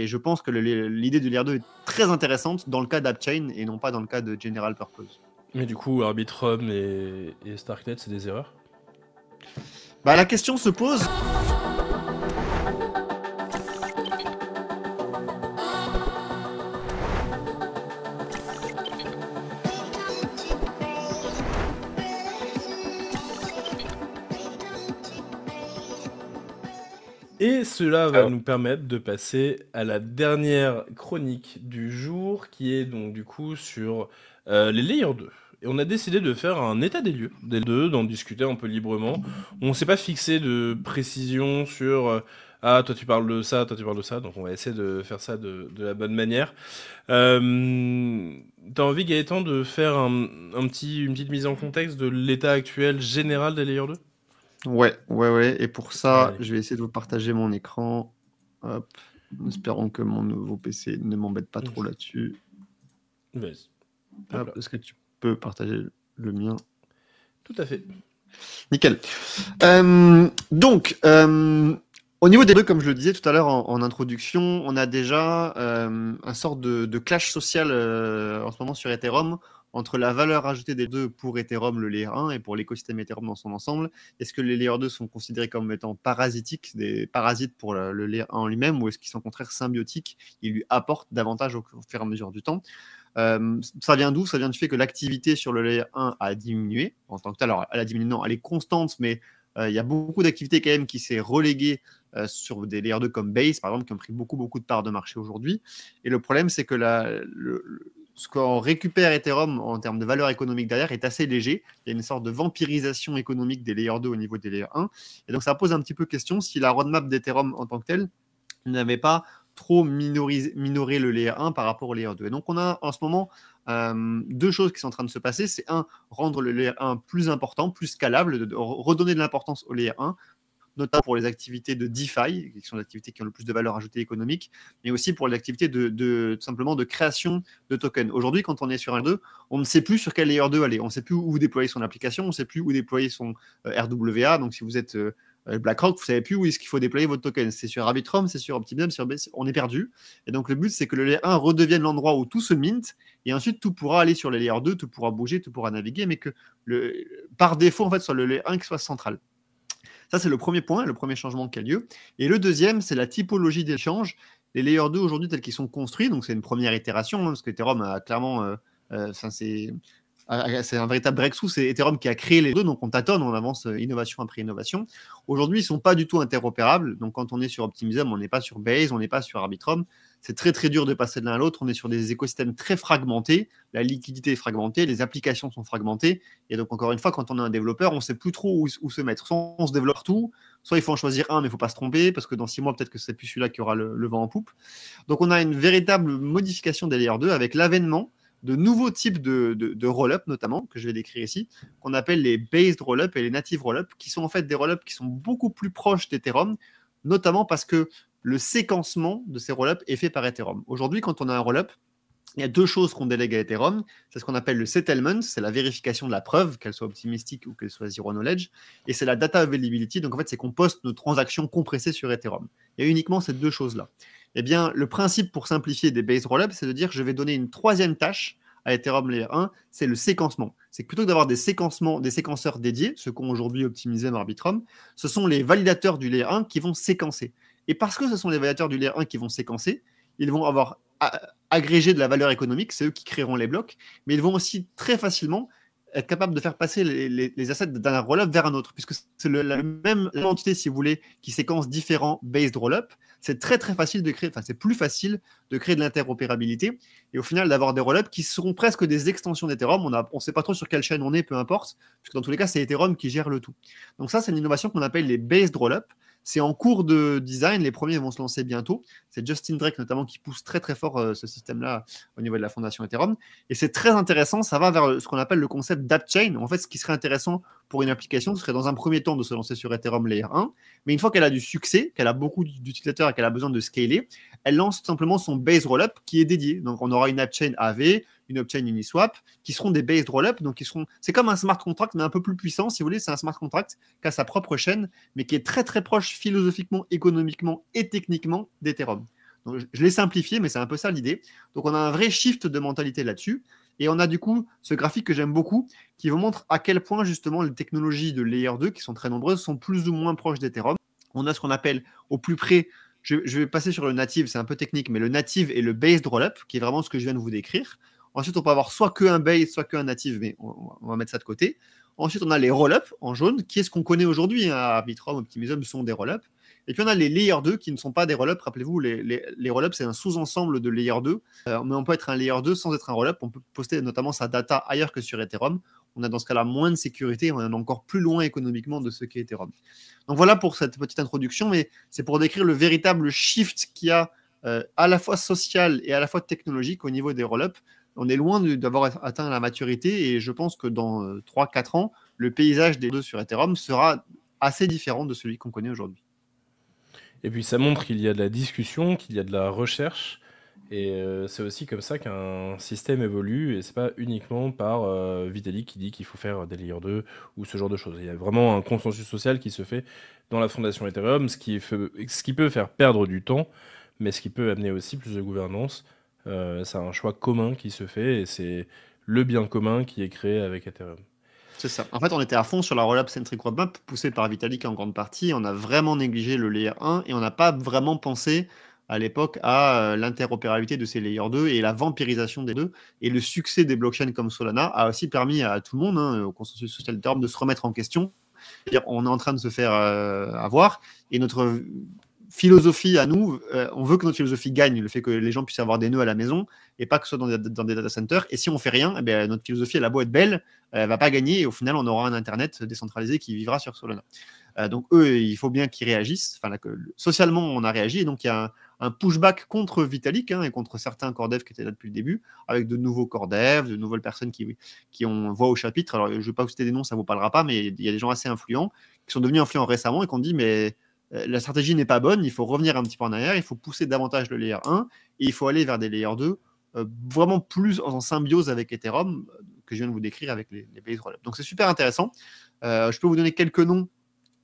Et je pense que l'idée de Layer 2 est très intéressante dans le cas d'AppChain et non pas dans le cas de General Purpose. Mais du coup, Arbitrum et Starknet, c'est des erreurs? Bah, la question se pose. Et cela va nous permettre de passer à la dernière chronique du jour, qui est donc du coup sur les Layer 2. Et on a décidé de faire un état des lieux, d'en discuter un peu librement. On ne s'est pas fixé de précision sur ah, toi tu parles de ça, toi tu parles de ça, donc on va essayer de faire ça de la bonne manière. T'as envie, Gaëtan, de faire une petite mise en contexte de l'état actuel général des Layer 2? Ouais. Et pour ça, Allez. je vais essayer de vous partager mon écran. Hop. En espérant que mon nouveau PC ne m'embête pas trop là-dessus. Vas-y. Hop, est-ce que tu peux partager le mien? Tout à fait. Nickel. Donc, au niveau des deux, comme je le disais tout à l'heure en introduction, on a déjà un sort de clash social en ce moment sur Ethereum entre la valeur ajoutée des deux pour Ethereum, le Layer 1, et pour l'écosystème Ethereum dans son ensemble. Est-ce que les Layer 2 sont considérés comme étant parasitiques, des parasites pour le Layer 1 en lui-même, ou est-ce qu'ils sont au contraire symbiotiques? Ils lui apportent davantage au fur et à mesure du temps. Ça vient d'où? Ça vient du fait que l'activité sur le Layer 1 a diminué en tant que tel. Alors, elle a diminué, non, elle est constante, mais il y a beaucoup d'activités quand même qui s'est reléguée sur des Layer 2 comme Base, par exemple, qui ont pris beaucoup de parts de marché aujourd'hui. Et le problème, c'est que ce qu'on récupère Ethereum en termes de valeur économique derrière est assez léger. Il y a une sorte de vampirisation économique des Layer 2 au niveau des Layer 1. Et donc, ça pose un petit peu question si la roadmap d'Ethereum en tant que telle n'avait pas trop minoré le Layer 1 par rapport au Layer 2. Et donc, on a en ce moment deux choses qui sont en train de se passer. C'est rendre le Layer 1 plus important, plus scalable, de redonner de l'importance au Layer 1, notamment pour les activités de DeFi, qui sont les activités qui ont le plus de valeur ajoutée économique, mais aussi pour les activités tout simplement de création de tokens. Aujourd'hui, quand on est sur un 2, on ne sait plus sur quel Layer 2 aller. On ne sait plus où déployer son application, on ne sait plus où déployer son RWA. Donc, si vous êtes BlackRock, vous ne savez plus où est-ce qu'il faut déployer votre token. C'est sur Arbitrum, c'est sur Optimism, sur Base, on est perdu. Et donc, le but, c'est que le Layer 1 redevienne l'endroit où tout se mint, et ensuite, tout pourra aller sur les Layer 2, tout pourra bouger, tout pourra naviguer, mais que par défaut, en fait, soit le Layer 1 qui soit central. Ça, c'est le premier point, le premier changement qui a lieu. Et le deuxième, c'est la typologie d'échange. Les Layer 2 aujourd'hui, tels qu'ils sont construits, donc c'est une première itération, parce que Ethereum a clairement. C'est un véritable breakthrough. C'est Ethereum qui a créé les deux, donc on tâtonne, on avance innovation après innovation. Aujourd'hui, ils ne sont pas du tout interopérables. Donc quand on est sur Optimism, on n'est pas sur Base, on n'est pas sur Arbitrum. C'est très très dur de passer de l'un à l'autre. On est sur des écosystèmes très fragmentés. La liquidité est fragmentée, les applications sont fragmentées. Et donc encore une fois, quand on est un développeur, on ne sait plus trop où se mettre. Soit on se développe tout, soit il faut en choisir un, mais il ne faut pas se tromper, parce que dans 6 mois, peut-être que c'est plus celui-là qui aura le vent en poupe. Donc on a une véritable modification des Layer 2 avec l'avènement de nouveaux types de roll-up, notamment, que je vais décrire ici, qu'on appelle les based roll-up et les native roll-up, qui sont en fait des roll-up qui sont beaucoup plus proches d'Ethereum, notamment parce que le séquencement de ces roll-up est fait par Ethereum. Aujourd'hui, quand on a un roll-up, il y a deux choses qu'on délègue à Ethereum. C'est ce qu'on appelle le settlement, c'est la vérification de la preuve, qu'elle soit optimistique ou qu'elle soit zero knowledge, et c'est la data availability, donc en fait c'est qu'on poste nos transactions compressées sur Ethereum. Il y a uniquement ces deux choses-là. Eh bien, le principe pour simplifier des base rollups, c'est de dire je vais donner une troisième tâche à Ethereum Layer 1, c'est le séquencement. C'est que plutôt que d'avoir des séquenceurs dédiés, ce qu'ont aujourd'hui Optimism, Arbitrum, ce sont les validateurs du Layer 1 qui vont séquencer. Et parce que ce sont les validateurs du Layer 1 qui vont séquencer, ils vont avoir agrégé de la valeur économique, c'est eux qui créeront les blocs, mais ils vont aussi très facilement être capables de faire passer les assets d'un roll-up vers un autre, puisque c'est la même entité, si vous voulez, qui séquence différents based roll-up. C'est très très facile de créer, enfin c'est plus facile de créer de l'interopérabilité, et au final d'avoir des roll-up qui seront presque des extensions d'Ethereum. On ne sait pas trop sur quelle chaîne on est, peu importe, puisque dans tous les cas c'est Ethereum qui gère le tout. Donc ça, c'est une innovation qu'on appelle les based roll-up. C'est en cours de design, les premiers vont se lancer bientôt. C'est Justin Drake notamment qui pousse très très fort ce système-là au niveau de la fondation Ethereum. Et c'est très intéressant, ça va vers ce qu'on appelle le concept d'AppChain. En fait, ce qui serait intéressant pour une application, ce serait dans un premier temps de se lancer sur Ethereum Layer 1. Mais une fois qu'elle a du succès, qu'elle a beaucoup d'utilisateurs et qu'elle a besoin de scaler, elle lance tout simplement son base rollup qui est dédié. Donc on aura une AppChain AV, une Opchain Uniswap, qui seront des based rollup. Donc c'est comme un smart contract, mais un peu plus puissant, si vous voulez. C'est un smart contract qui a sa propre chaîne, mais qui est très très proche philosophiquement, économiquement et techniquement d'Ethereum. Donc, je l'ai simplifié, mais c'est un peu ça l'idée. Donc, on a un vrai shift de mentalité là-dessus. Et on a du coup ce graphique que j'aime beaucoup qui vous montre à quel point justement les technologies de Layer 2, qui sont très nombreuses, sont plus ou moins proches d'Ethereum. On a ce qu'on appelle au plus près, je vais passer sur le native, c'est un peu technique, mais le native et le based rollup, qui est vraiment ce que je viens de vous décrire. Ensuite, on peut avoir soit qu'un base, soit qu'un native, mais on va mettre ça de côté. Ensuite, on a les rollups en jaune, qui est ce qu'on connaît aujourd'hui. Arbitrum, Optimism sont des rollups. Et puis, on a les Layer 2 qui ne sont pas des rollups. Rappelez-vous, les rollups, c'est un sous-ensemble de Layer 2. Mais on peut être un Layer 2 sans être un rollup. On peut poster notamment sa data ailleurs que sur Ethereum. On a dans ce cas-là moins de sécurité. On est encore plus loin économiquement de ce qu'est Ethereum. Donc voilà pour cette petite introduction. Mais c'est pour décrire le véritable shift qu'il y a à la fois social et à la fois technologique au niveau des rollups. On est loin d'avoir atteint la maturité et je pense que dans 3-4 ans, le paysage des deux sur Ethereum sera assez différent de celui qu'on connaît aujourd'hui. Et puis ça montre qu'il y a de la discussion, qu'il y a de la recherche, et c'est aussi comme ça qu'un système évolue, et c'est pas uniquement par Vitalik qui dit qu'il faut faire des Layer 2 ou ce genre de choses. Il y a vraiment un consensus social qui se fait dans la fondation Ethereum, ce qui peut faire perdre du temps, mais ce qui peut amener aussi plus de gouvernance. C'est un choix commun qui se fait, et c'est le bien commun qui est créé avec Ethereum. C'est ça. En fait, on était à fond sur la Rollup-Centric Roadmap, poussée par Vitalik en grande partie. On a vraiment négligé le Layer 1 et on n'a pas vraiment pensé à l'époque à l'interopérabilité de ces Layer 2 et la vampirisation des deux. Et le succès des blockchains comme Solana a aussi permis à tout le monde, au consensus social d'Ethereum, de se remettre en question. C'est-à-dire, on est en train de se faire avoir et notre philosophie à nous, on veut que notre philosophie gagne, le fait que les gens puissent avoir des nœuds à la maison et pas que ce soit dans des data centers. Et si on fait rien, eh bien, notre philosophie, elle a beau être belle, elle va pas gagner et au final, on aura un Internet décentralisé qui vivra sur Solana. Donc eux, il faut bien qu'ils réagissent. Enfin, là, socialement, on a réagi et donc il y a un pushback contre Vitalik et contre certains core devs qui étaient là depuis le début, avec de nouveaux core devs, de nouvelles personnes qui ont voix au chapitre. Alors, je ne vais pas vous citer des noms, ça ne vous parlera pas, mais il y a des gens assez influents qui sont devenus influents récemment et qui ont dit mais la stratégie n'est pas bonne, il faut revenir un petit peu en arrière, il faut pousser davantage le layer 1 et il faut aller vers des layer 2 vraiment plus en symbiose avec Ethereum que je viens de vous décrire avec les base rollups. Donc c'est super intéressant. Je peux vous donner quelques noms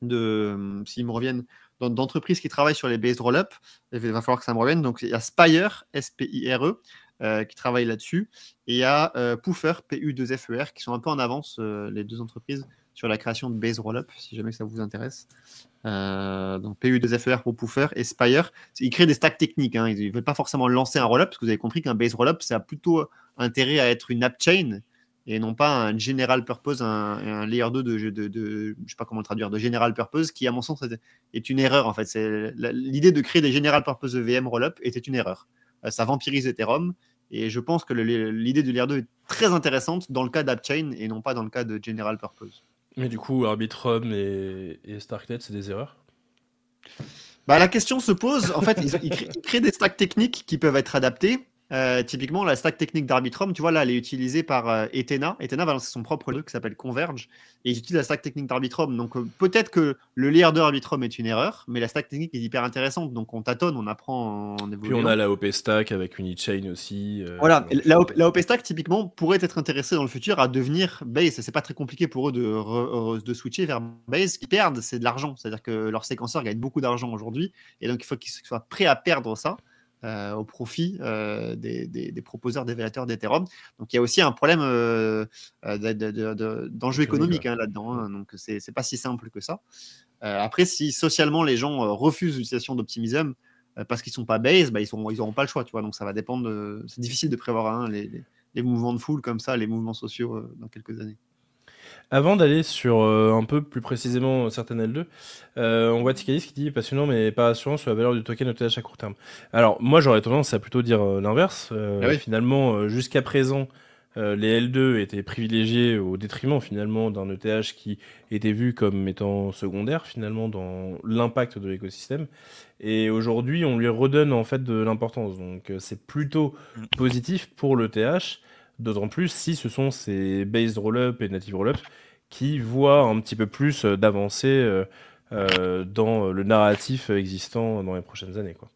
s'ils me reviennent, d'entreprises qui travaillent sur les based rollups. Il va falloir que ça me revienne. Donc il y a Spire, S-P-I-R-E, qui travaille là-dessus, et il y a Puffer, P-U-2-F-E-R, qui sont un peu en avance, les deux entreprises, sur la création de base rollup, si jamais ça vous intéresse. Donc PU2FER pour Puffer et Spire, ils créent des stacks techniques, hein. Ils ne veulent pas forcément lancer un rollup, parce que vous avez compris qu'un base rollup, ça a plutôt intérêt à être une app chain et non pas un general purpose, un layer 2 je ne sais pas comment le traduire, de general purpose, qui à mon sens est une erreur en fait. L'idée de créer des general purpose EVM rollup était une erreur. Ça vampirise Ethereum et je pense que l'idée du layer 2 est très intéressante dans le cas d'app chain et non pas dans le cas de general purpose. Mais du coup, Arbitrum et Starknet, c'est des erreurs? La question se pose. En fait, ils créent des stacks techniques qui peuvent être adaptés. Typiquement, la stack technique d'Arbitrum, tu vois, là, elle est utilisée par Ethena. Ethena va lancer son propre jeu qui s'appelle Converge. Et ils utilisent la stack technique d'Arbitrum. Donc, peut-être que le layer 2 Arbitrum est une erreur, mais la stack technique est hyper intéressante. Donc, on tâtonne, on apprend en évoluant. Puis, on a la OP Stack avec Unichain aussi. Voilà, la OP Stack, typiquement, pourrait être intéressée dans le futur à devenir Base. C'est pas très compliqué pour eux de switcher vers Base. Ce qu'ils perdent, c'est de l'argent. C'est-à-dire que leurs séquenceurs gagnent beaucoup d'argent aujourd'hui. Et donc, il faut qu'ils soient prêts à perdre ça. Au profit des proposeurs d'évaluateurs d'Ethereum. Donc il y a aussi un problème d'enjeu économique là-dedans. Donc c'est pas si simple que ça. Après, si socialement les gens refusent l'utilisation d'Optimism parce qu'ils sont pas base, ils n'auront pas le choix. Tu vois. Donc ça va dépendre. C'est difficile de prévoir les mouvements de foule comme ça, les mouvements sociaux dans quelques années. Avant d'aller sur un peu plus précisément certaines L2, on voit Tikalis qui dit passionnant mais pas rassurant sur la valeur du token ETH à court terme. Alors moi j'aurais tendance à plutôt dire l'inverse. Oui. Finalement, jusqu'à présent, les L2 étaient privilégiés au détriment finalement d'un ETH qui était vu comme étant secondaire finalement dans l'impact de l'écosystème. Et aujourd'hui, on lui redonne en fait de l'importance. Donc c'est plutôt positif pour l'ETH. D'autant plus si ce sont ces based rollup et native rollup qui voient un petit peu plus d'avancée dans le narratif existant dans les prochaines années, quoi.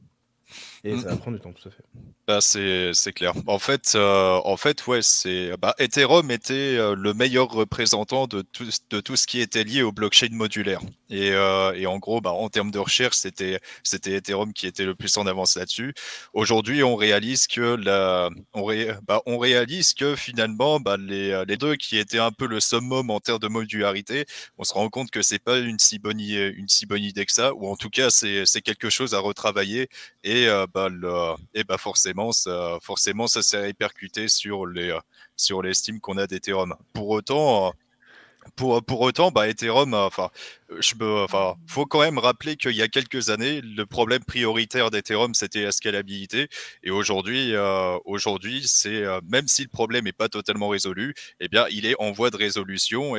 Et ça va prendre du temps, tout à fait. Bah, c'est clair. En fait, ouais, Ethereum était le meilleur représentant de tout ce qui était lié au blockchain modulaire. Et en gros, en termes de recherche, c'était Ethereum qui était le plus en avance là-dessus. Aujourd'hui, on réalise que on réalise que finalement, les deux qui étaient un peu le summum en termes de modularité, on se rend compte que c'est pas une si bonne idée que ça, ou en tout cas, c'est quelque chose à retravailler. Et forcément ça s'est répercuté sur l'estime qu'on a d'Ethereum. Pour autant, Ethereum, faut quand même rappeler qu'il y a quelques années, le problème prioritaire d'Ethereum, c'était la scalabilité. Et aujourd'hui, c'est même si le problème n'est pas totalement résolu, eh bien, il est en voie de résolution.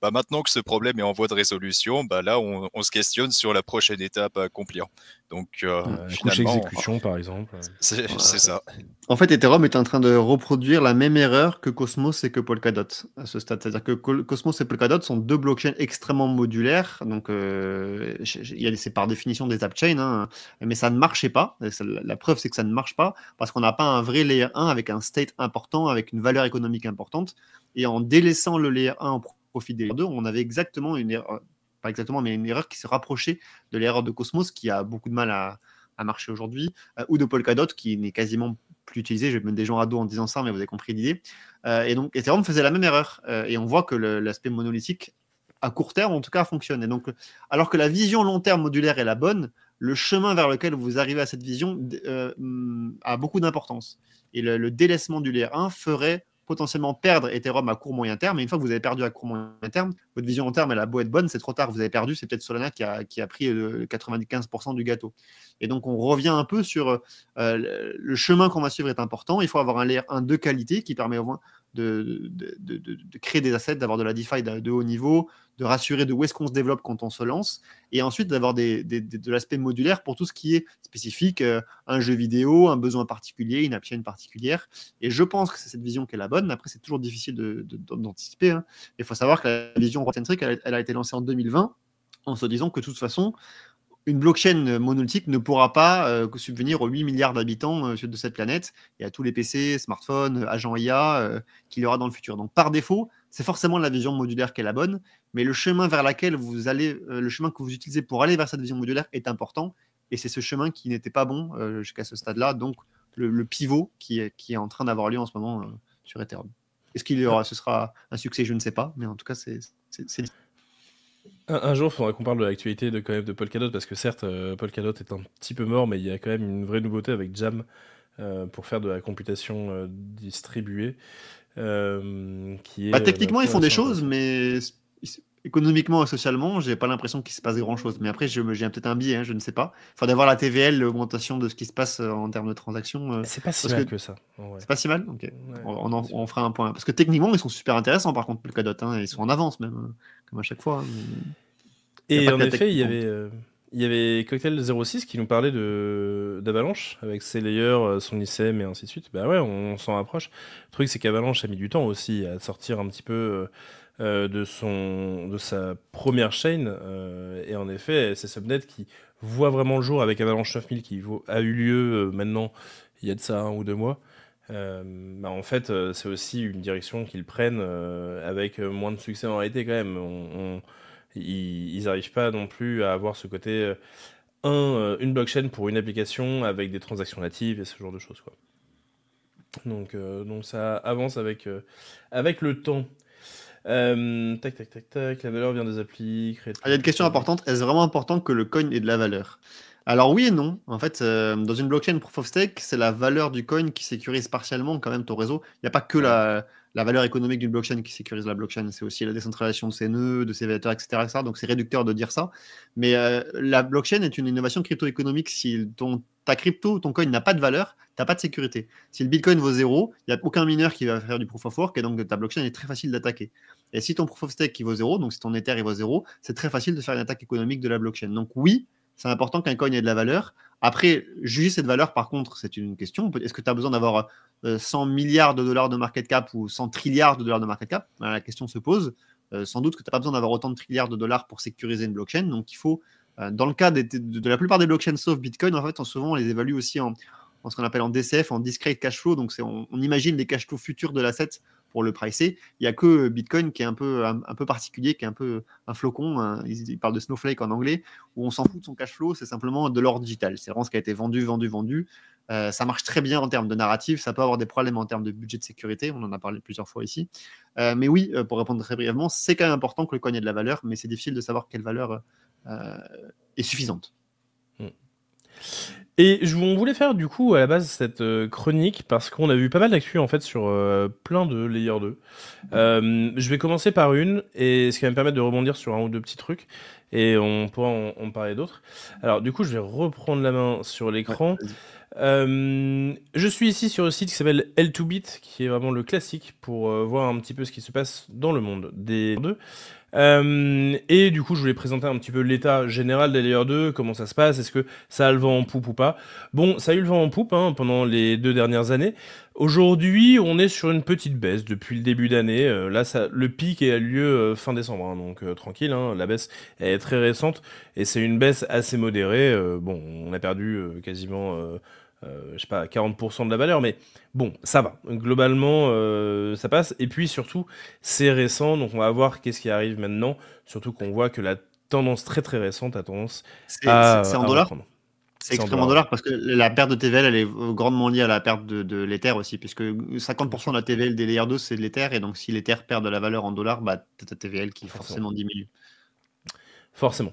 Maintenant que ce problème est en voie de résolution, là, on se questionne sur la prochaine étape à accomplir. Donc, couche finalement, exécution, par exemple. c'est ça. En fait, Ethereum est en train de reproduire la même erreur que Cosmos et que Polkadot à ce stade. C'est-à-dire que Cosmos et Polkadot sont deux blockchains extrêmement modulaires. Donc, c'est par définition des app chains, hein, mais ça ne marchait pas. La preuve, c'est que ça ne marche pas parce qu'on n'a pas un vrai layer 1 avec un state important, avec une valeur économique importante. Et en délaissant le layer 1 au profit des layer 2, on avait exactement une erreur, pas exactement, mais une erreur qui se rapprochait de l'erreur de Cosmos, qui a beaucoup de mal à marcher aujourd'hui, ou de Polkadot, qui n'est quasiment plus utilisé. Je vais mettre des gens à dos en disant ça, mais vous avez compris l'idée. Et donc, Ethereum faisait la même erreur. Et on voit que l'aspect monolithique, à court terme, en tout cas, fonctionne. Et donc, alors que la vision long terme modulaire est la bonne, le chemin vers lequel vous arrivez à cette vision a beaucoup d'importance. Et le délaissement du layer 1 ferait potentiellement perdre Ethereum à court moyen terme. Et une fois que vous avez perdu à court moyen terme, votre vision long terme, elle a beau être bonne, c'est trop tard, vous avez perdu. C'est peut-être Solana qui a pris 95% du gâteau. Et donc, on revient un peu sur le chemin qu'on va suivre est important. Il faut avoir un layer 1 de qualité qui permet au moins de créer des assets, d'avoir de la DeFi de haut niveau, de rassurer de où est-ce qu'on se développe quand on se lance, et ensuite d'avoir de l'aspect modulaire pour tout ce qui est spécifique, un jeu vidéo, un besoin particulier, une app chain particulière. Et je pense que c'est cette vision qui est la bonne. Après, c'est toujours difficile d'anticiper. Hein. Il faut savoir que la vision roi-centrique, elle a été lancée en 2020 en se disant que de toute façon, une blockchain monolithique ne pourra pas subvenir aux 8 milliards d'habitants de cette planète et à tous les PC, smartphones, agents IA qu'il y aura dans le futur. Donc par défaut, c'est forcément la vision modulaire qui est la bonne, mais le chemin vers laquelle vous allez, le chemin que vous utilisez pour aller vers cette vision modulaire est important, et c'est ce chemin qui n'était pas bon jusqu'à ce stade-là, donc le pivot qui est en train d'avoir lieu en ce moment sur Ethereum. Est-ce ce sera un succès? Je ne sais pas, mais en tout cas, c'est un jour, il faudra qu'on parle de l'actualité quand même de Polkadot, parce que certes, Polkadot est un petit peu mort, mais il y a quand même une vraie nouveauté avec Jam pour faire de la computation distribuée. Qui est, techniquement, ils font des choses, mais économiquement et socialement, j'ai pas l'impression qu'il se passe grand-chose. Mais après, j'ai peut-être un biais, hein, je ne sais pas. Il faudrait voir la TVL, l'augmentation de ce qui se passe en termes de transactions. C'est pas si mal que ça. C'est pas si mal. Ok. Ouais, on fera un point. Parce que techniquement, ils sont super intéressants, par contre, Polkadot. Hein, ils sont en avance, même, comme à chaque fois. Hein. Et en effet, il y avait Cocktail 06 qui nous parlait d'Avalanche avec ses layers, son ICM et ainsi de suite. Bah ouais, on s'en rapproche. Le truc, c'est qu'Avalanche a mis du temps aussi à sortir un petit peu de sa première chaîne. Et en effet, c'est Subnet qui voit vraiment le jour avec Avalanche 9000 qui a eu lieu maintenant, il y a de ça 1 ou 2 mois. En fait, c'est aussi une direction qu'ils prennent avec moins de succès en réalité quand même. Ils n'arrivent pas non plus à avoir ce côté une blockchain pour une application avec des transactions natives et ce genre de choses, quoi. Donc ça avance avec le temps. Tac, la valeur vient des applis. Il y a une question importante. Est-ce vraiment important que le coin ait de la valeur? Alors oui et non. En fait, dans une blockchain proof of stake, c'est la valeur du coin qui sécurise partiellement quand même ton réseau. Il n'y a pas que la valeur économique d'une blockchain qui sécurise la blockchain, c'est aussi la décentralisation de ses nœuds, de ses vecteurs, etc. Donc c'est réducteur de dire ça. Mais la blockchain est une innovation crypto-économique. Si ta crypto, ton coin n'a pas de valeur, tu n'as pas de sécurité. Si le bitcoin vaut 0, il n'y a aucun mineur qui va faire du proof of work, et donc ta blockchain est très facile d'attaquer. Et si ton proof of stake qui vaut 0, donc si ton Ether il vaut 0, c'est très facile de faire une attaque économique de la blockchain. Donc oui, c'est important qu'un coin ait de la valeur. Après, juger cette valeur, par contre, c'est une question. Est-ce que tu as besoin d'avoir 100 milliards de dollars de market cap ou 100 trilliards de dollars de market cap? La question se pose. Sans doute que tu n'as pas besoin d'avoir autant de trilliards de dollars pour sécuriser une blockchain. Donc, il faut Dans le cas de la plupart des blockchains sauf Bitcoin, en fait, souvent on les évalue aussi en ce qu'on appelle en DCF, en discrete cash flow. Donc on imagine les cash flows futurs de l'asset pour le pricer. Il n'y a que Bitcoin qui est un peu particulier, qui est un peu un flocon. Ils parlent de snowflake en anglais, où on s'en fout de son cash flow, c'est simplement de l'or digital. C'est vraiment ce qui a été vendu. Ça marche très bien en termes de narrative. Ça peut avoir des problèmes en termes de budget de sécurité. On en a parlé plusieurs fois ici. Mais oui, pour répondre très brièvement, c'est quand même important que le coin ait de la valeur, mais c'est difficile de savoir quelle valeur est suffisante. Et on voulait faire du coup à la base cette chronique parce qu'on a vu pas mal d'actu en fait sur plein de Layer 2. Je vais commencer par une, et ce qui va me permettre de rebondir sur un ou deux petits trucs, et on pourra en parler d'autres. Alors du coup je vais reprendre la main sur l'écran. Je suis ici sur le site qui s'appelle L2Bit, qui est vraiment le classique pour voir un petit peu ce qui se passe dans le monde des Layer 2. Et du coup, je voulais présenter un petit peu l'état général des Layer 2, comment ça se passe, est-ce que ça a le vent en poupe ou pas. Bon, ça a eu le vent en poupe pendant les 2 dernières années. Aujourd'hui, on est sur une petite baisse depuis le début d'année. Là, le pic a lieu fin décembre, donc tranquille. La baisse est très récente et c'est une baisse assez modérée. Bon, on a perdu quasiment... je sais pas, 40% de la valeur, mais bon, ça va. Globalement, ça passe. Et puis surtout, c'est récent, donc on va voir qu'est-ce qui arrive maintenant. Surtout qu'on voit que la tendance très très récente a tendance c'est en dollars reprendre. C'est extrêmement en dollars parce que la perte de TVL, elle est grandement liée à la perte de l'Ether aussi, puisque 50% de la TVL des Layer 2, c'est de l'Ether, et donc si l'Ether perd de la valeur en dollars, bah, t'as ta TVL qui forcément diminue. Forcément.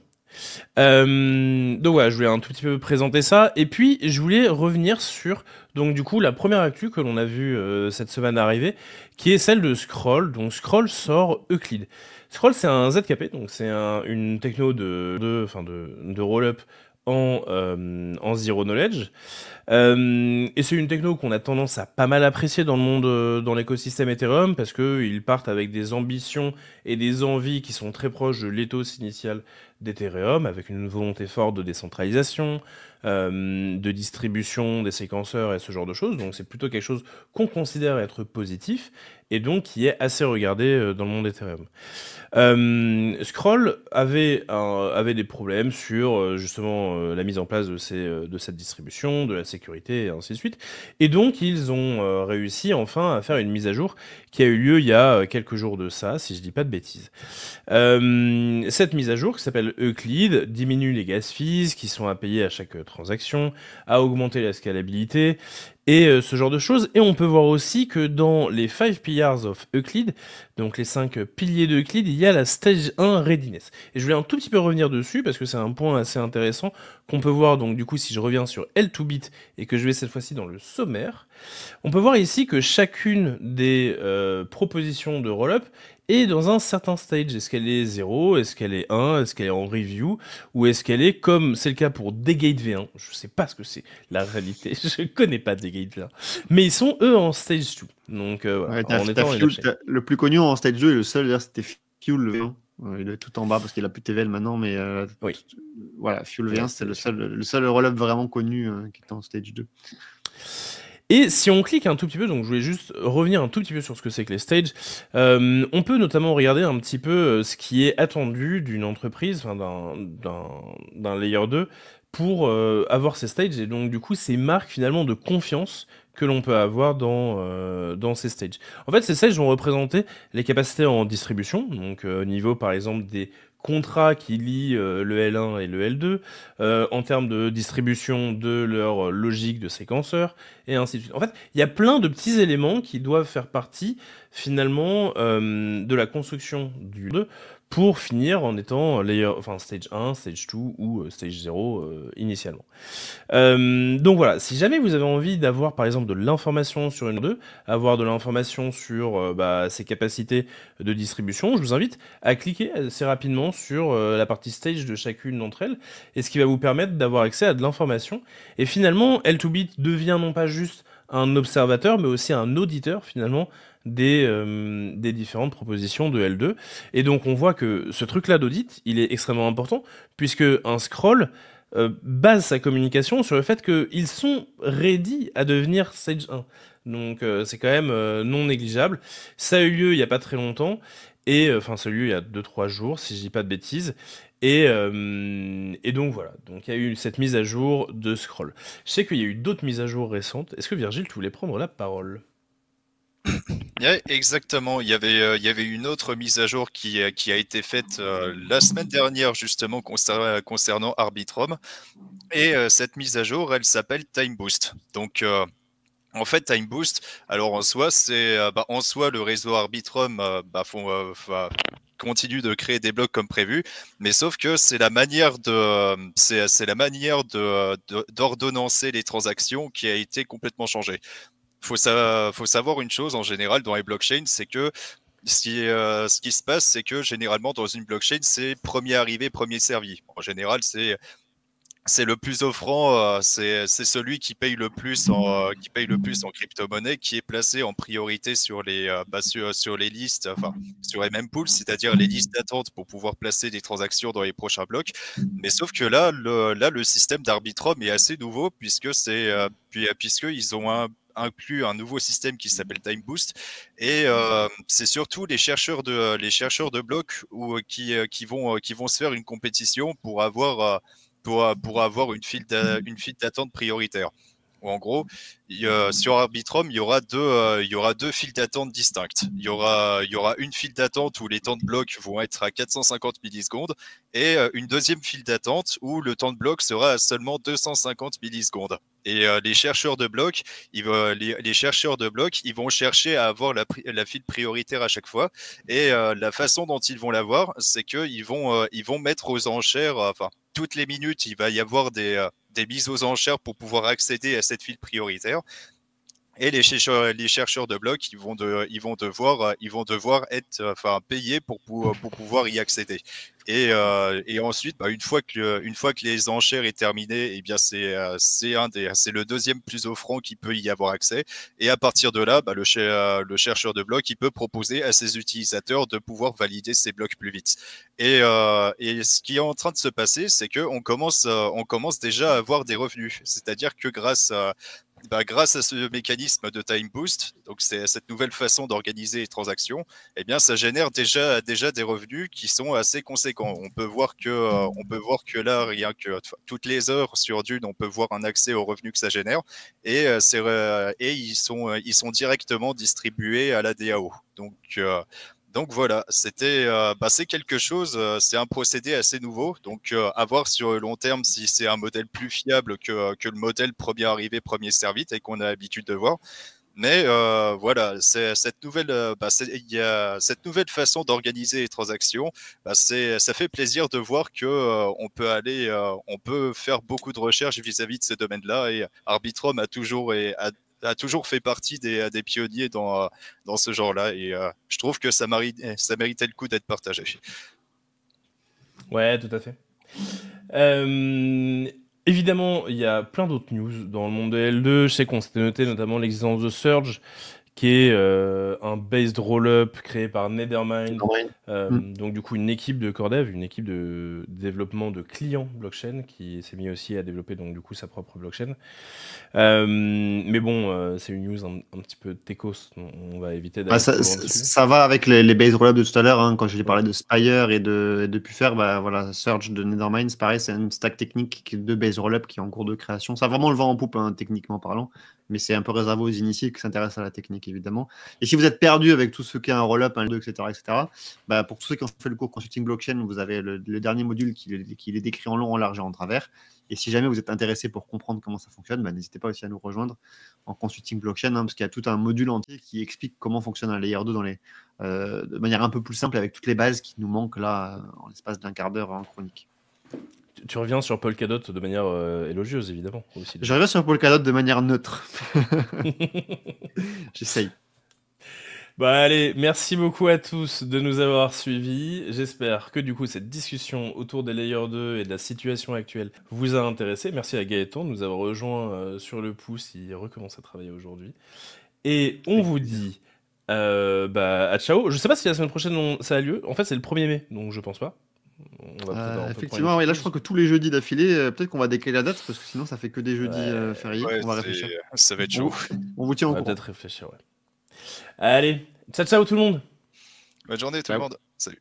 Donc voilà, je voulais un tout petit peu présenter ça, et puis je voulais revenir sur donc du coup la première actu que l'on a vue cette semaine arriver, qui est celle de Scroll. Donc Scroll sort Euclid. Scroll, c'est un ZKP, donc c'est une techno de roll-up en zero knowledge. Et c'est une techno qu'on a tendance à pas mal apprécier dans le monde, dans l'écosystème Ethereum, parce qu'ils partent avec des ambitions et des envies qui sont très proches de l'ethos initial d'Ethereum, avec une volonté forte de décentralisation, de distribution des séquenceurs et ce genre de choses. Donc c'est plutôt quelque chose qu'on considère être positif, et donc qui est assez regardé dans le monde Ethereum. Scroll avait des problèmes sur justement la mise en place de cette distribution, de la sécurité et ainsi de suite. Et donc ils ont réussi enfin à faire une mise à jour qui a eu lieu il y a quelques jours de ça, si je dis pas de bêtises. Cette mise à jour qui s'appelle Euclid diminue les gas fees qui sont à payer à chaque transaction, a augmenté la scalabilité et ce genre de choses. Et on peut voir aussi que dans les 5 pillars of Euclid, donc les 5 piliers de Euclid, il y a la stage 1 readiness. Et je voulais un tout petit peu revenir dessus parce que c'est un point assez intéressant qu'on peut voir. Donc du coup, si je reviens sur L2Bit et que je vais cette fois-ci dans le sommaire, on peut voir ici que chacune des propositions de roll-up est dans un certain stage. Est-ce qu'elle est 0? Est-ce qu'elle est 1? Est-ce qu'elle est en review? Ou est-ce qu'elle est, comme c'est le cas pour Degate V1, je sais pas ce que c'est la réalité, je connais pas Degate V1, mais ils sont eux en stage 2. Donc voilà, le plus connu en stage 2 et le seul, d'ailleurs, c'était Fuel V1. Il est tout en bas parce qu'il a plus de TVL maintenant, mais oui. Voilà, Fuel V1, c'est le seul roll-up vraiment connu qui est en stage 2. Et si on clique un tout petit peu, donc je voulais juste revenir un tout petit peu sur ce que c'est que les stages, on peut notamment regarder un petit peu ce qui est attendu d'une entreprise, d'un layer 2, pour avoir ces stages, et donc du coup ces marques finalement de confiance que l'on peut avoir dans ces stages. En fait, ces stages vont représenter les capacités en distribution, donc au niveau par exemple des contrats qui lient le L1 et le L2, en termes de distribution de leur logique de séquenceur, et ainsi de suite. En fait, il y a plein de petits éléments qui doivent faire partie, finalement, de la construction du 2, pour finir en étant stage 1, stage 2 ou stage 0 initialement. Donc voilà, si jamais vous avez envie d'avoir par exemple de l'information sur une 2, avoir de l'information sur ses capacités de distribution, je vous invite à cliquer assez rapidement sur la partie stage de chacune d'entre elles, et ce qui va vous permettre d'avoir accès à de l'information. Et finalement, L2Bit devient non pas juste un observateur, mais aussi un auditeur finalement des différentes propositions de L2. Et donc on voit que ce truc-là d'audit, il est extrêmement important, puisque un scroll base sa communication sur le fait qu'ils sont ready à devenir Stage 1. Donc c'est quand même non négligeable. Ça a eu lieu il n'y a pas très longtemps, et ça a eu lieu il y a 2-3 jours, si je dis pas de bêtises. Et donc voilà, donc il y a eu cette mise à jour de Scroll. Je sais qu'il y a eu d'autres mises à jour récentes. Est-ce que Virgile, tu voulais prendre la parole? Ouais, exactement. Il y avait une autre mise à jour qui a été faite la semaine dernière justement concernant Arbitrum. Et cette mise à jour, elle s'appelle Time Boost. Donc en fait, Time Boost, alors en soi, en soi le réseau Arbitrum continue de créer des blocs comme prévu, mais sauf que c'est la manière c'est la manière d'ordonnancer les transactions qui a été complètement changée. Faut savoir une chose en général dans les blockchains, c'est que ce qui se passe, c'est que généralement dans une blockchain, c'est premier arrivé, premier servi. En général, c'est le plus offrant, c'est celui qui paye le plus en crypto-monnaie, qui est placé en priorité sur les listes, enfin sur les mempools, c'est-à-dire les listes d'attente pour pouvoir placer des transactions dans les prochains blocs. Mais sauf que là, le système d'Arbitrum est assez nouveau puisque ils ont inclus un nouveau système qui s'appelle Time Boost et c'est surtout les chercheurs de blocs qui vont se faire une compétition pour avoir une file d'attente prioritaire. Ou en gros, sur Arbitrum, il y aura deux files d'attente distinctes. Il y aura une file d'attente où les temps de bloc vont être à 450 millisecondes et une deuxième file d'attente où le temps de bloc sera à seulement 250 millisecondes. Et les chercheurs de blocs, les chercheurs de blocs, ils vont chercher à avoir la file prioritaire à chaque fois. Et la façon dont ils vont l'avoir, c'est qu'ils vont mettre aux enchères, enfin, toutes les minutes, il va y avoir des mises aux enchères pour pouvoir accéder à cette file prioritaire. Et les chercheurs de blocs, ils vont devoir être, enfin, payés pour pouvoir y accéder. Et ensuite, une fois que les enchères est terminées, eh bien c'est le deuxième plus offrant qui peut y avoir accès. Et à partir de là, le chercheur de blocs, il peut proposer à ses utilisateurs de pouvoir valider ces blocs plus vite. Et ce qui est en train de se passer, c'est que on commence déjà à avoir des revenus. C'est-à-dire que grâce à ce mécanisme de time boost, donc c'est cette nouvelle façon d'organiser les transactions, eh bien ça génère déjà des revenus qui sont assez conséquents. On peut voir que là, rien que toutes les heures sur Dune, on peut voir un accès aux revenus que ça génère, et ils sont directement distribués à la DAO. Donc voilà, c'est quelque chose, c'est un procédé assez nouveau. Donc à voir sur le long terme si c'est un modèle plus fiable que le modèle premier arrivé, premier servi et qu'on a l'habitude de voir. Mais voilà, c'est cette nouvelle, il y a cette nouvelle façon d'organiser les transactions. Ça fait plaisir de voir que on peut faire beaucoup de recherches vis-à-vis de ce domaine-là. Et Arbitrum a toujours fait partie des pionniers dans ce genre-là. Et je trouve que ça méritait le coup d'être partagé. Ouais, tout à fait. Évidemment, il y a plein d'autres news dans le monde de L2. Je sais qu'on s'était noté notamment l'existence de Surge, qui est un based roll-up créé par Nethermind. Donc du coup une équipe de core dev, une équipe de développement de clients blockchain qui s'est mis aussi à développer donc du coup sa propre blockchain. Mais bon, c'est une news un petit peu techos, on va éviter d'aller trop loin dessus. Ça va avec les base roll-up de tout à l'heure, hein, quand j'ai parlé de Spire et de Puffer, voilà, Surge de Nethermind, c'est pareil, c'est une stack technique de base roll-up qui est en cours de création. Ça a vraiment le vent en poupe, hein, techniquement parlant, mais c'est un peu réservé aux initiés qui s'intéressent à la technique, évidemment. Et si vous êtes perdu avec tout ce qu'est un roll-up, un L2, etc., pour tous ceux qui ont fait le cours Consulting Blockchain, vous avez le dernier module qui est décrit en long, en large et en travers. Et si jamais vous êtes intéressé pour comprendre comment ça fonctionne, n'hésitez pas aussi à nous rejoindre en Consulting Blockchain, hein, parce qu'il y a tout un module entier qui explique comment fonctionne un layer 2 de manière un peu plus simple, avec toutes les bases qui nous manquent là en l'espace d'un quart d'heure en chronique. Tu reviens sur Polkadot de manière élogieuse, évidemment. Aussi. Je reviens sur Polkadot de manière neutre. J'essaye. Allez, merci beaucoup à tous de nous avoir suivis. J'espère que du coup cette discussion autour des layers 2 et de la situation actuelle vous a intéressé. Merci à Gaëtan de nous avoir rejoints sur le pouce. Il recommence à travailler aujourd'hui. Et on vous dit à ciao. Je sais pas si la semaine prochaine ça a lieu. En fait, c'est le 1er mai, donc je pense pas. Effectivement, là je crois que tous les jeudis d'affilée, peut-être qu'on va décaler la date parce que sinon ça fait que des jeudis fériés. On va réfléchir. Ça va être chaud. On vous tient au courant. On va peut-être réfléchir, ouais. Allez, ciao tout le monde. Bonne journée tout le monde. Salut.